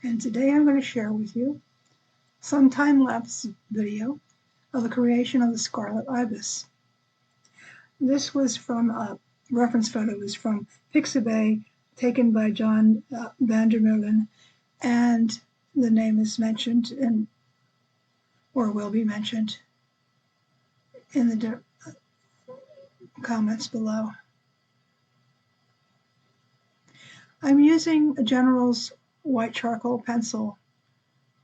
and today I'm going to share with you some time-lapse video of the creation of the Scarlet Ibis. This was from a reference photo was from Pixabay, taken by Jean Van Der Meuleun, and the name is mentioned in, or will be mentioned in the comments below. I'm using a General's white charcoal pencil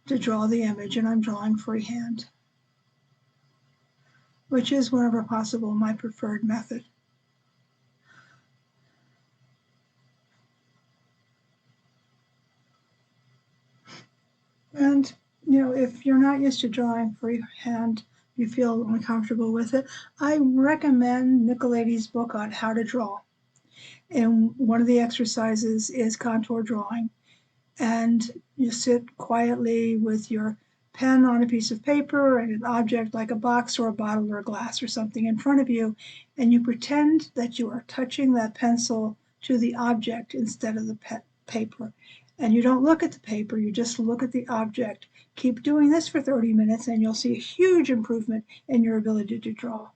to draw the image, and I'm drawing freehand, which is, whenever possible, my preferred method. And, if you're not used to drawing freehand, you feel uncomfortable with it, I recommend Nicoletti's book on how to draw. And one of the exercises is contour drawing. And you sit quietly with your pen on a piece of paper and an object like a box or a bottle or a glass or something in front of you, and you pretend that you are touching that pencil to the object instead of the paper. And you don't look at the paper, you just look at the object. Keep doing this for 30 minutes and you'll see a huge improvement in your ability to draw.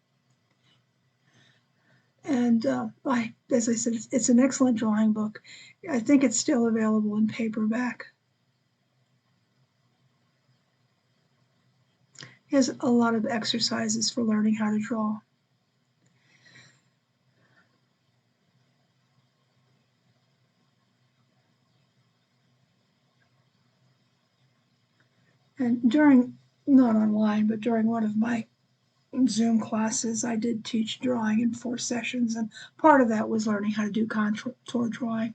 And as I said, it's an excellent drawing book. I think it's still available in paperback. It has a lot of exercises for learning how to draw. And during, not online, but during one of my Zoom classes, I did teach drawing in 4 sessions, and part of that was learning how to do contour drawing.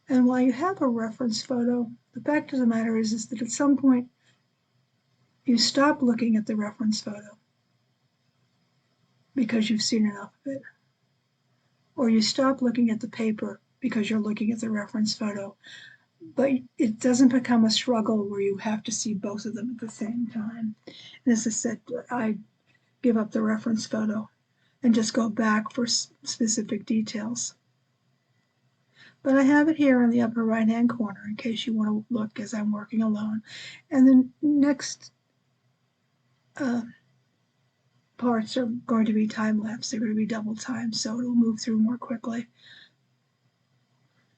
And while you have a reference photo, the fact of the matter is that at some point you stop looking at the reference photo because you've seen enough of it, or you stop looking at the paper because you're looking at the reference photo. But it doesn't become a struggle where you have to see both of them at the same time. And as I said, I give up the reference photo and just go back for specific details. But I have it here in the upper right-hand corner in case you want to look as I'm working alone. And the next parts are going to be time-lapse. They're going to be double time, so it'll move through more quickly.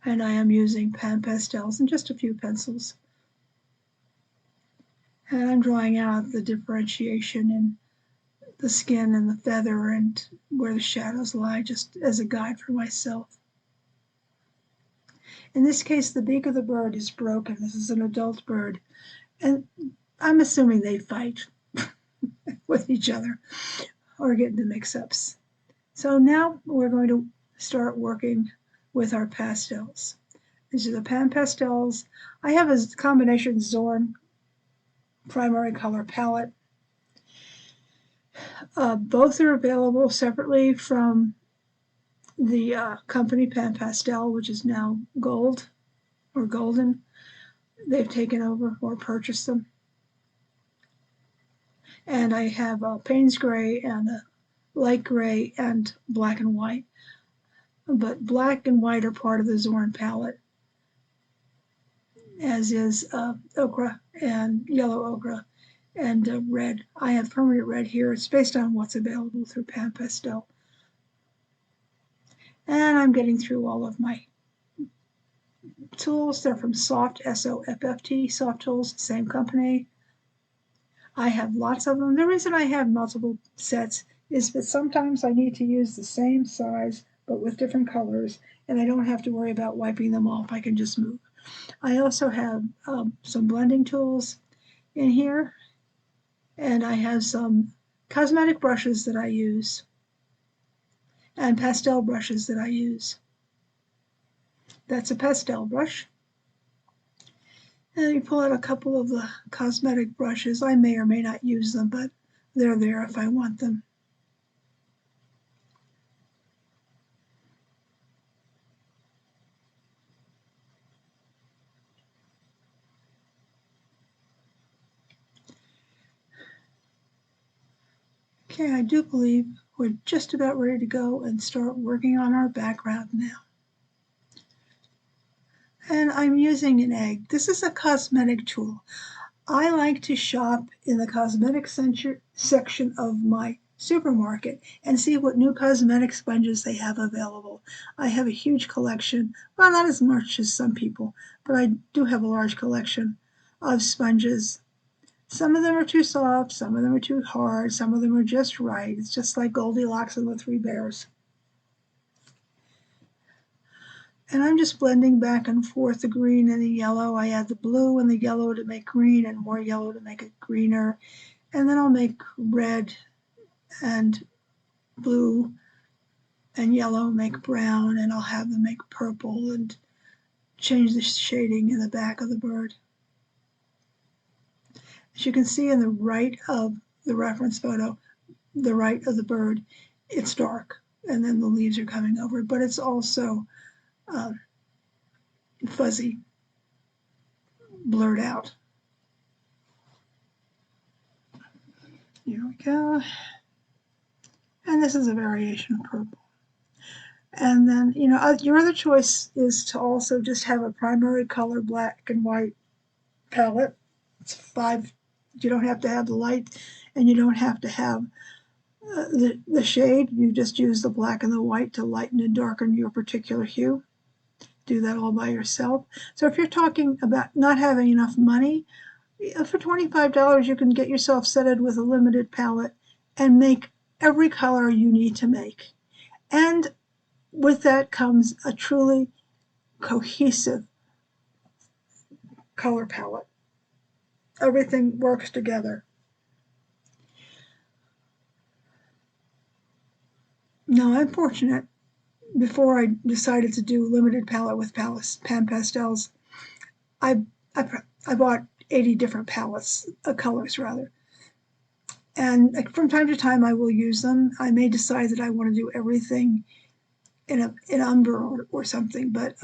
And I am using Pan Pastels and just a few pencils. And I'm drawing out the differentiation in the skin and the feather and where the shadows lie, just as a guide for myself. In this case, the beak of the bird is broken. This is an adult bird. And I'm assuming they fight with each other or get into mix-ups. So now we're going to start working with our pastels. These are the Pan Pastels. I have a combination Zorn primary color palette. Both are available separately from the company Pan Pastel, which is now gold or golden. They've taken over or purchased them. And I have a Payne's Gray and a light gray and black and white. But black and white are part of the Zorn palette, as is ochre and yellow ochre and red. I have permanent red here. It's based on what's available through Pan Pastel. And I'm getting through all of my tools. They're from Soft, S-O-F-F-T, Soft Tools, same company. I have lots of them. The reason I have multiple sets is that sometimes I need to use the same size but with different colors, and I don't have to worry about wiping them off. I can just move. I also have some blending tools in here, and I have some cosmetic brushes that I use and pastel brushes that I use. That's a pastel brush. And you pull out a couple of the cosmetic brushes. I may or may not use them, but they're there if I want them. Okay, I do believe We're just about ready to go and start working on our background now. And I'm using an egg. This is a cosmetic tool. I like to shop in the cosmetic section of my supermarket and see what new cosmetic sponges they have available. I have a huge collection, well, not as much as some people, but I do have a large collection of sponges. Some of them are too soft, some of them are too hard, some of them are just right. It's just like Goldilocks and the Three Bears. And I'm just blending back and forth the green and the yellow. I add the blue and the yellow to make green and more yellow to make it greener. And then I'll make red and blue and yellow make brown, and I'll have them make purple and change the shading in the back of the bird. As you can see in the right of the reference photo, the right of the bird, it's dark, and then the leaves are coming over, but it's also fuzzy, blurred out. Here we go. And this is a variation of purple. And then, your other choice is to also just have a primary color black and white palette. It's 5. You don't have to have the light, and you don't have to have the shade. You just use the black and the white to lighten and darken your particular hue. Do that all by yourself. So if you're talking about not having enough money, for $25 you can get yourself setted with a limited palette and make every color you need to make. And with that comes a truly cohesive color palette. Everything works together. Now, I'm fortunate. Before I decided to do limited palette with Pan Pastels, I bought 80 different palettes, colors rather. And from time to time, I will use them. I may decide that I want to do everything in umber or something, but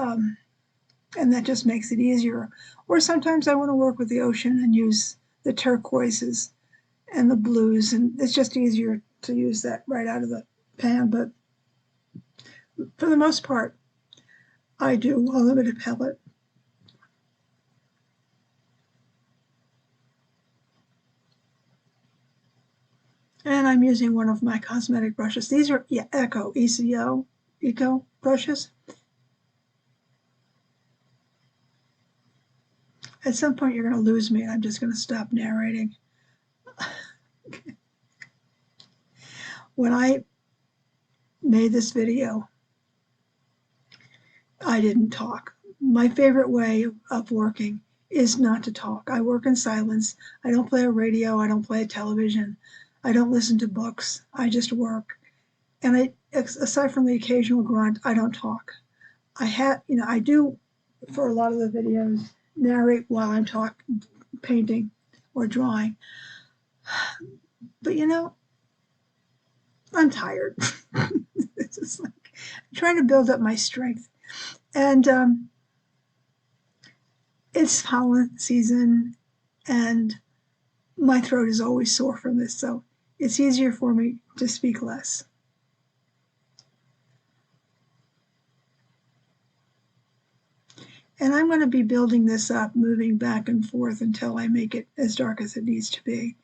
and that just makes it easier. Or sometimes I want to work with the ocean and use the turquoises and the blues, and it's just easier to use that right out of the pan. But for the most part, I do a limited palette. And I'm using one of my cosmetic brushes. These are Eco brushes. At some point you're going to lose me, and I'm just going to stop narrating. When I made this video, I didn't talk. My favorite way of working is not to talk. I work in silence. I don't play a radio. I don't play a television. I don't listen to books. I just work. And aside from the occasional grunt, I don't talk. I do, for a lot of the videos, narrate while I'm painting or drawing. But I'm tired. It's just like I'm trying to build up my strength. And it's pollen season, and my throat is always sore from this, so it's easier for me to speak less. And I'm going to be building this up, moving back and forth until I make it as dark as it needs to be.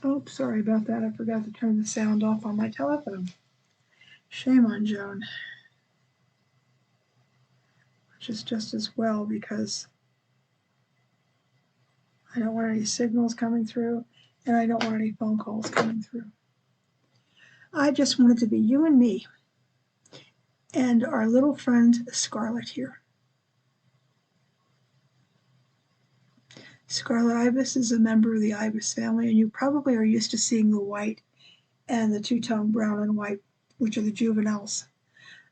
Oh, sorry about that. I forgot to turn the sound off on my telephone. Shame on Joan. Which is just as well, because I don't want any signals coming through, and I don't want any phone calls coming through. I just want it to be you and me and our little friend Scarlet here. Scarlet Ibis is a member of the ibis family, and you probably are used to seeing the white and the two-tone brown and white, which are the juveniles.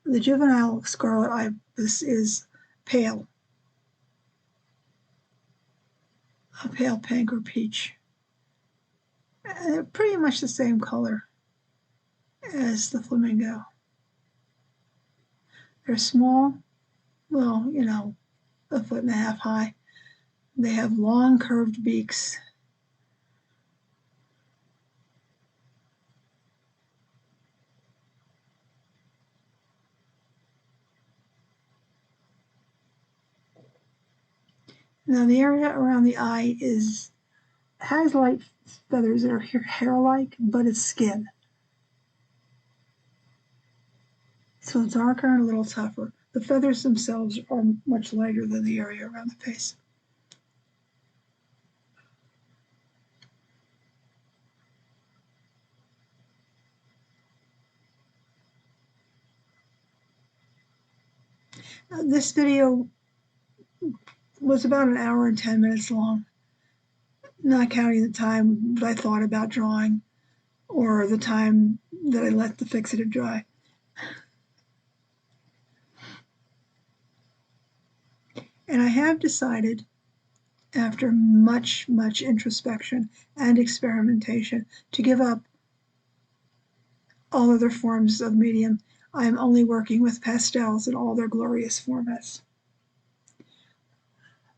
The juvenile Scarlet Ibis is pale, a pale pink or peach. And they're pretty much the same color as the flamingo. They're small, well, 1.5 feet high. They have long curved beaks. Now the area around the eye has light feathers that are hair-like, but it's skin. So it's darker and a little tougher. The feathers themselves are much lighter than the area around the face. This video was about an hour and 10 minutes long, not counting the time that I thought about drawing or the time that I let the fixative dry. And I have decided, after much introspection and experimentation, to give up all other forms of medium. I'm only working with pastels in all their glorious formats.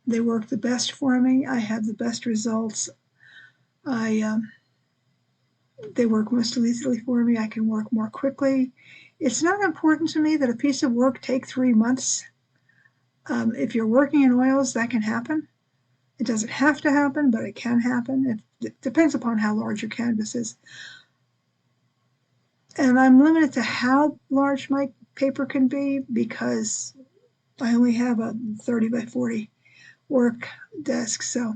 They work the best for me. I have the best results. They work most easily for me. I can work more quickly. It's not important to me that a piece of work take 3 months. If you're working in oils, that can happen. It doesn't have to happen, but it can happen. It depends upon how large your canvas is. And I'm limited to how large my paper can be because I only have a 30 by 40 work desk, so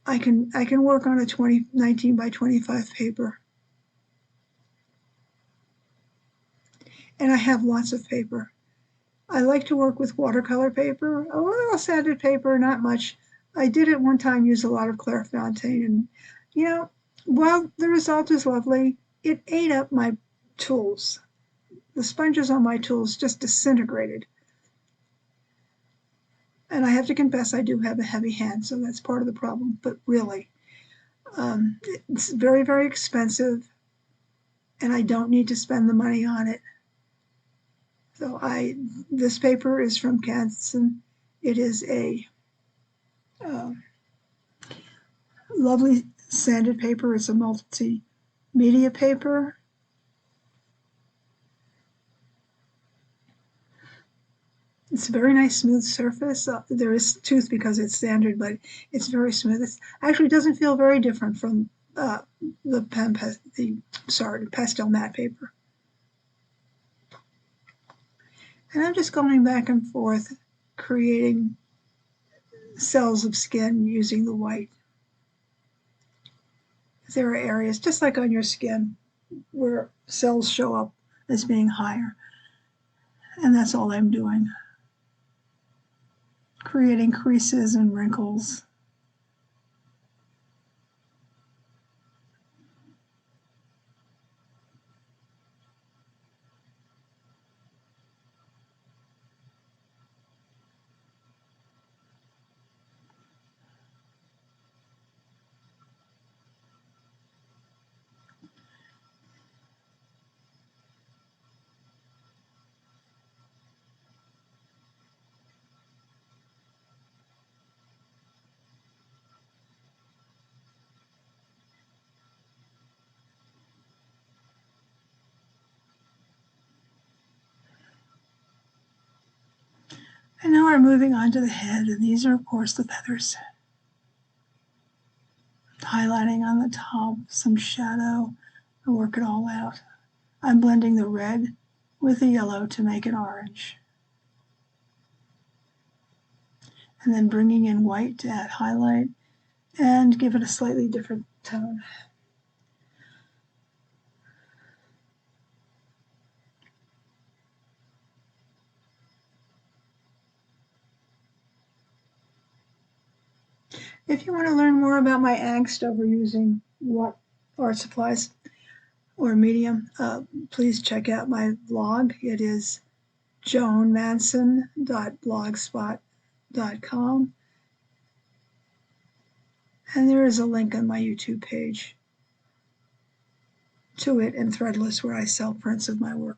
I can work on a 19 by 25 paper. And I have lots of paper. I like to work with watercolor paper, a little sanded paper, not much. I did at one time use a lot of Clairefontaine, and you know, while the result is lovely, it ate up my tools. The sponges on my tools just disintegrated. And I have to confess, I do have a heavy hand, so that's part of the problem. But really, it's very expensive, and I don't need to spend the money on it. So this paper is from Canson. It is a lovely sanded paper. It's a multi-media paper. It's a very nice smooth surface. There is tooth because it's sanded, but it's very smooth. It actually doesn't feel very different from the pastel matte paper. And I'm just going back and forth creating cells of skin using the white. There are areas, just like on your skin, where cells show up as being higher. And that's all I'm doing. Creating creases and wrinkles. And now we're moving on to the head, and these are, of course, the feathers. Highlighting on the top, some shadow, and work it all out. I'm blending the red with the yellow to make it orange. And then bringing in white to add highlight and give it a slightly different tone. If you want to learn more about my angst over using what art supplies or medium, please check out my blog. It is joanmansson.blogspot.com. And there is a link on my YouTube page to it and Threadless where I sell prints of my work.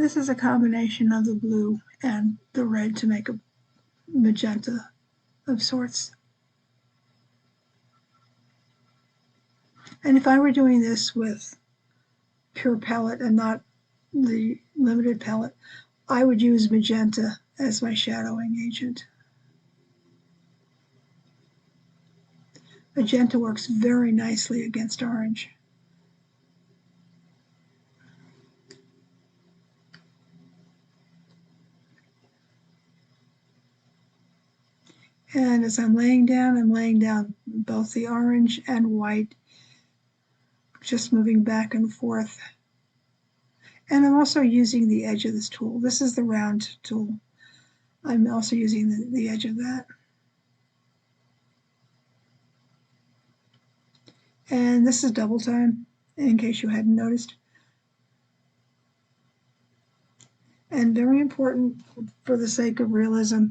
This is a combination of the blue and the red to make a magenta of sorts. And if I were doing this with pure palette and not the limited palette, I would use magenta as my shadowing agent. Magenta works very nicely against orange. And as I'm laying down both the orange and white, just moving back and forth. And I'm also using the edge of this tool. This is the round tool. I'm also using the edge of that. And this is double time, in case you hadn't noticed. And very important for the sake of realism,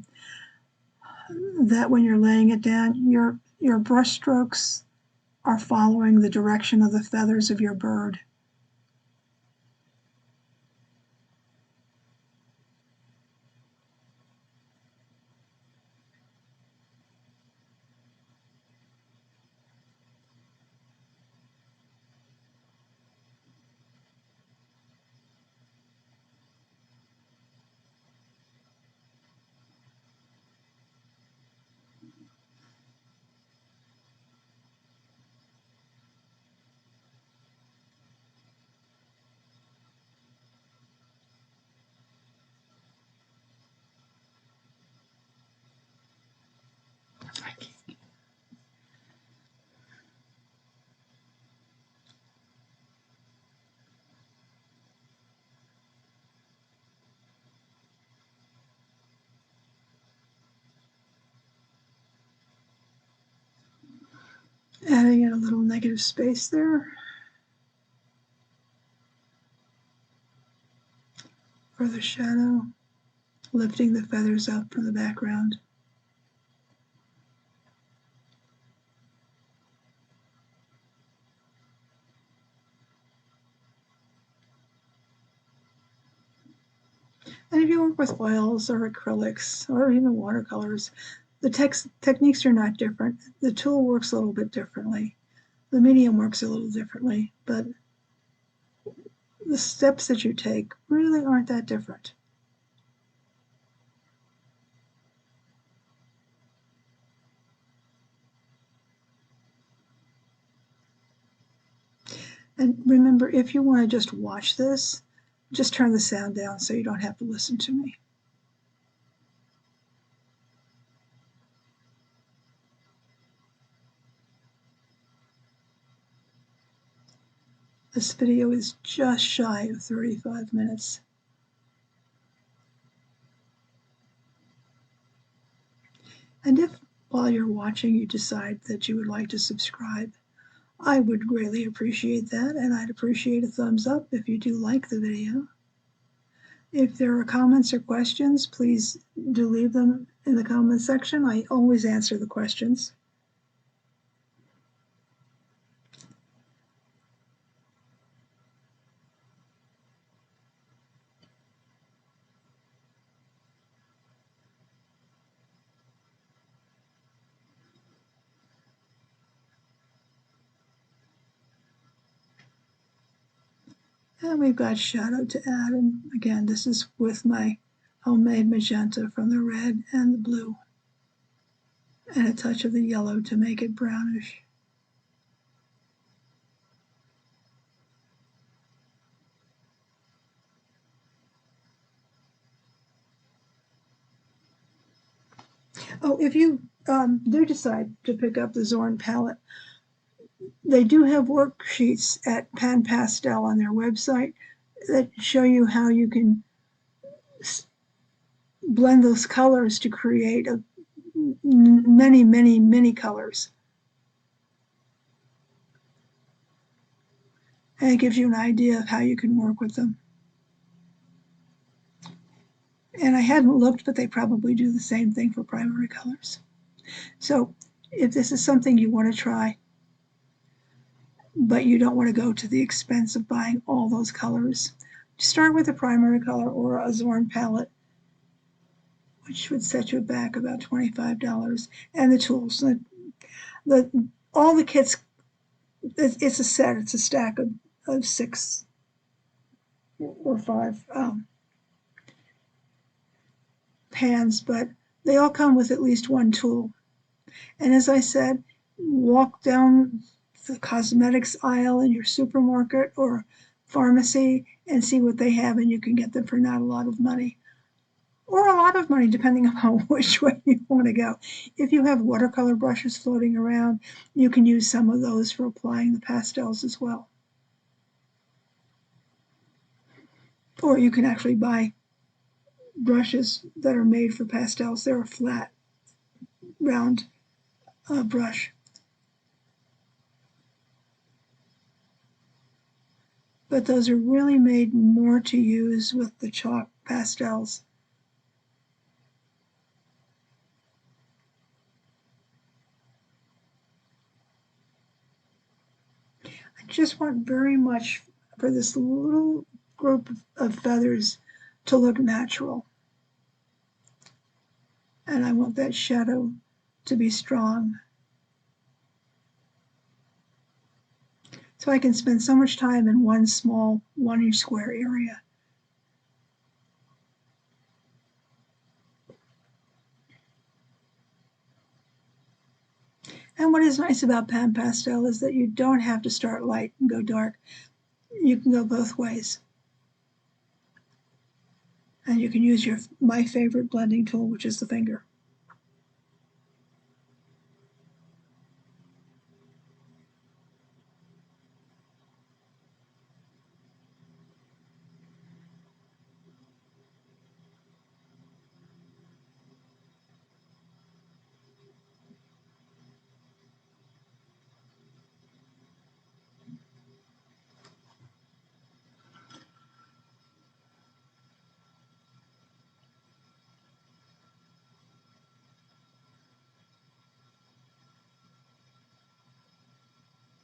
that when you're laying it down, your brush strokes are following the direction of the feathers of your bird. Adding in a little negative space there for the shadow, lifting the feathers up from the background. And if you work with oils or acrylics or even watercolors, the techniques are not different. The tool works a little bit differently. The medium works a little differently, but the steps that you take really aren't that different. And remember, if you want to just watch this, just turn the sound down so you don't have to listen to me. This video is just shy of 35 minutes. And if while you're watching you decide that you would like to subscribe, I would greatly appreciate that, and I'd appreciate a thumbs up if you do like the video. If there are comments or questions, please do leave them in the comment section. I always answer the questions. And we've got shadow to add, and again, this is with my homemade magenta from the red and the blue, and a touch of the yellow to make it brownish. Oh, if you do decide to pick up the Zorn palette, they do have worksheets at Pan Pastel on their website that show you how you can blend those colors to create many colors. And it gives you an idea of how you can work with them. And I hadn't looked, but they probably do the same thing for primary colors. So if this is something you want to try, but you don't want to go to the expense of buying all those colors, start with a primary color or a Zorn palette, which would set you back about $25. And the tools. All the kits, it's a set. It's a stack of 6 or 5 pans, but they all come with at least one tool. And as I said, walk down the cosmetics aisle in your supermarket or pharmacy and see what they have, and you can get them for not a lot of money. Or a lot of money, depending upon which way you want to go. If you have watercolor brushes floating around, you can use some of those for applying the pastels as well. Or you can actually buy brushes that are made for pastels. They're a flat, round brush. But those are really made more to use with the chalk pastels. I just want very much for this little group of feathers to look natural. And I want that shadow to be strong. So I can spend so much time in one small 1-inch square area. And what is nice about Pan Pastel is that you don't have to start light and go dark. You can go both ways. And you can use my favorite blending tool, which is the finger.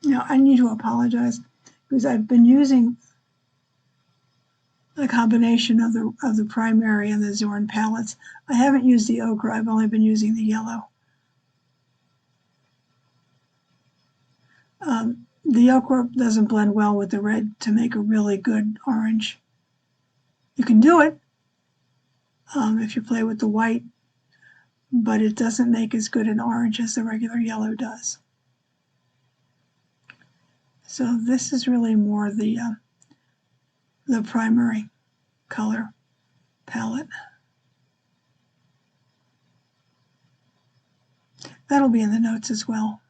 Now, I need to apologize because I've been using a combination of the primary and the Zorn palettes. I haven't used the ochre. I've only been using the yellow. The ochre doesn't blend well with the red to make a really good orange. You can do it if you play with the white, but it doesn't make as good an orange as the regular yellow does. So this is really more the primary color palette. That'll be in the notes as well.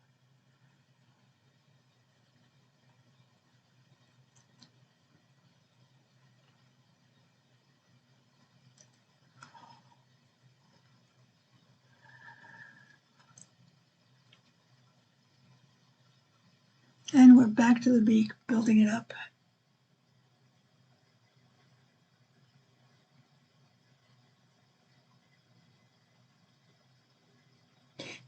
And we're back to the beak, building it up.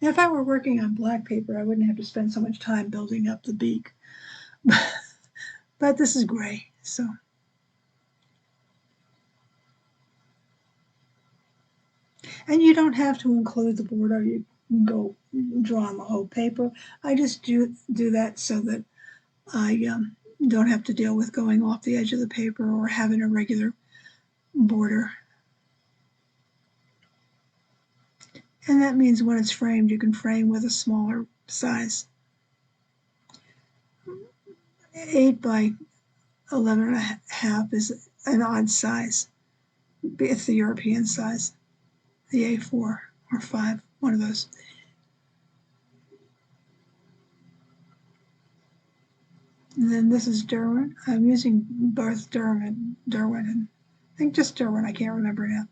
Now, if I were working on black paper, I wouldn't have to spend so much time building up the beak. But this is gray, so. And you don't have to include the border. You can go draw on the whole paper. I just do that so that I don't have to deal with going off the edge of the paper or having a regular border. And that means when it's framed, you can frame with a smaller size. 8 by 11.5 is an odd size. It's the European size, the A4 or 5, one of those. And then this is Derwent. I'm using both Derwent and I think just Derwent. I can't remember now.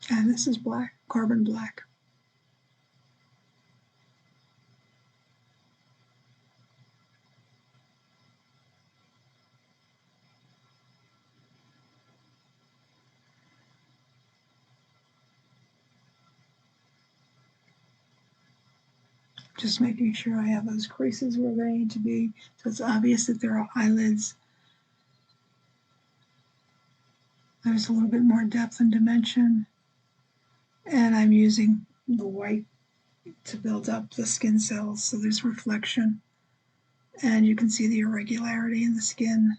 And this is black, carbon black. Just making sure I have those creases where they need to be, so it's obvious that there are eyelids. There's a little bit more depth and dimension. And I'm using the white to build up the skin cells, so there's reflection. And you can see the irregularity in the skin.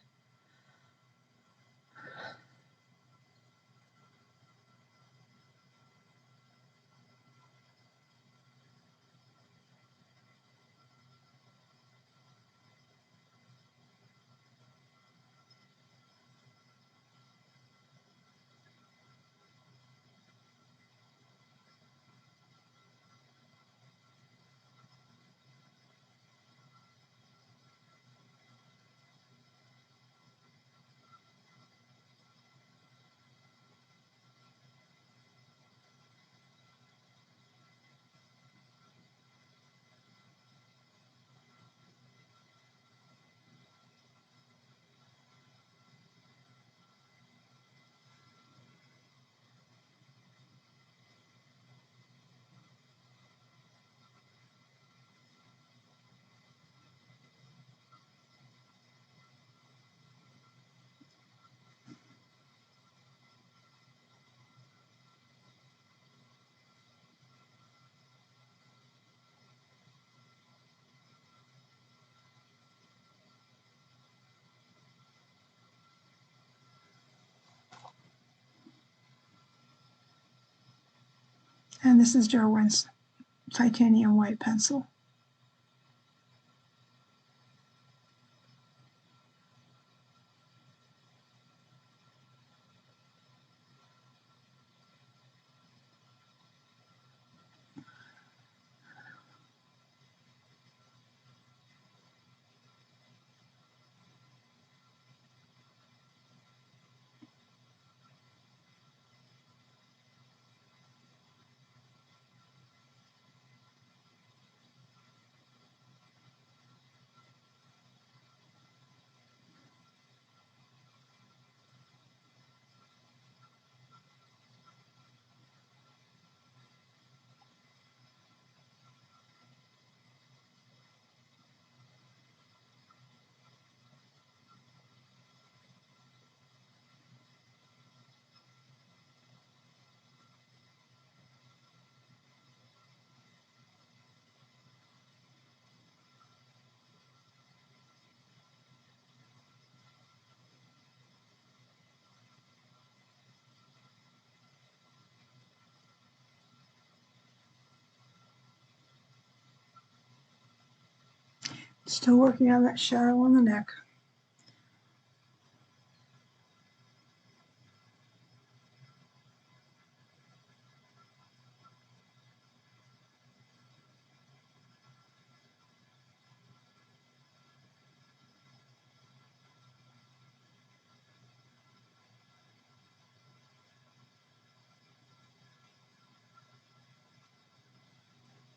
And this is Derwent's titanium white pencil. Still working on that shadow on the neck.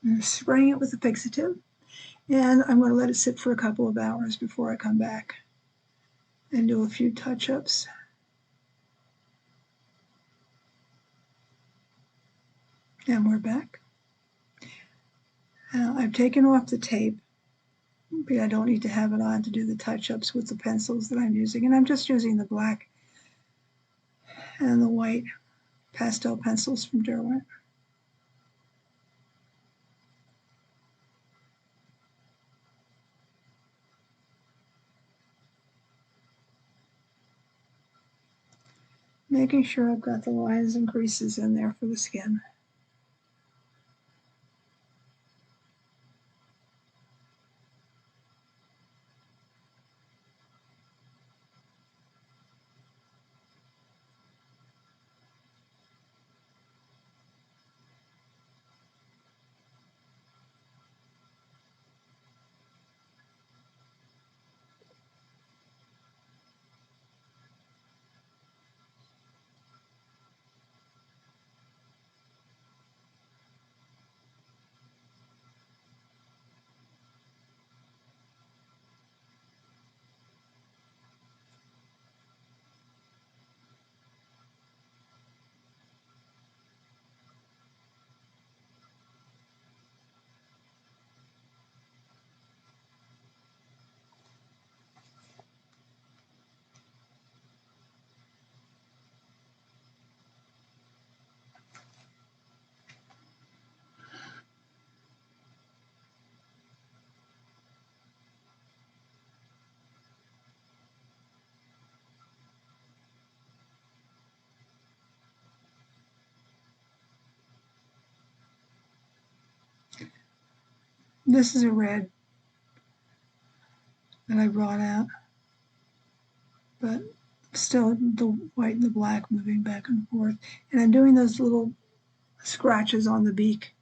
I'm spraying it with the fixative, and I'm going to let it sit for a couple of hours before I come back and do a few touch-ups. And we're back. I've taken off the tape, but I don't need to have it on to do the touch-ups with the pencils that I'm using. And I'm just using the black and the white pastel pencils from Derwent. Making sure I've got the lines and creases in there for the skin. This is a red that I brought out, but still the white and the black moving back and forth. And I'm doing those little scratches on the beak.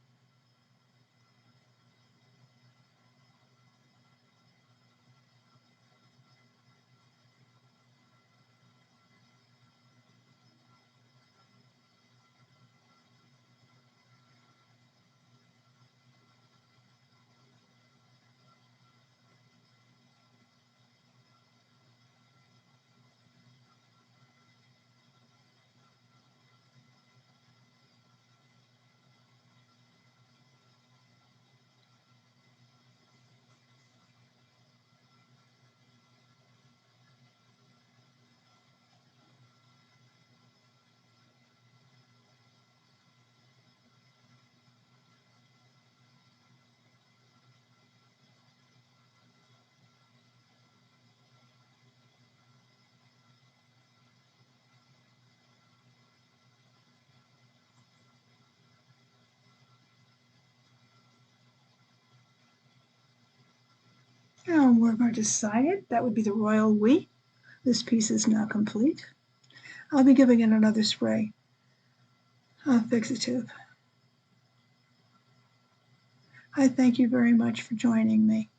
And we're going to sign it. That would be the royal we. This piece is now complete. I'll be giving it another spray fixative. I thank you very much for joining me.